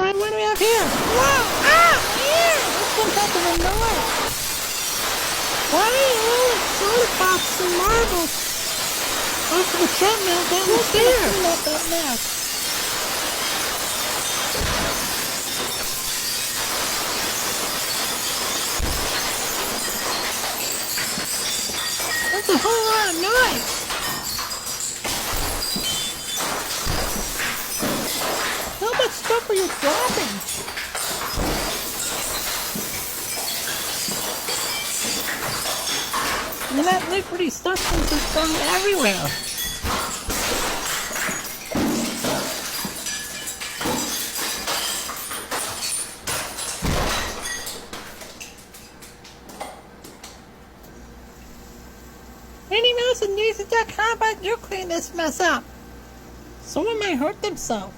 Alright, what do we have here? Whoa! Ah! Yeah! This one has to the north. Why are you all soda pops and marbles? Off of the treadmill down the stairs. Clean up that mess. That's a whole lot of noise. How much stuff are you dropping? And that liquidy substance is going everywhere. Anyone else in news.com, but you clean this mess up. Someone might hurt themselves.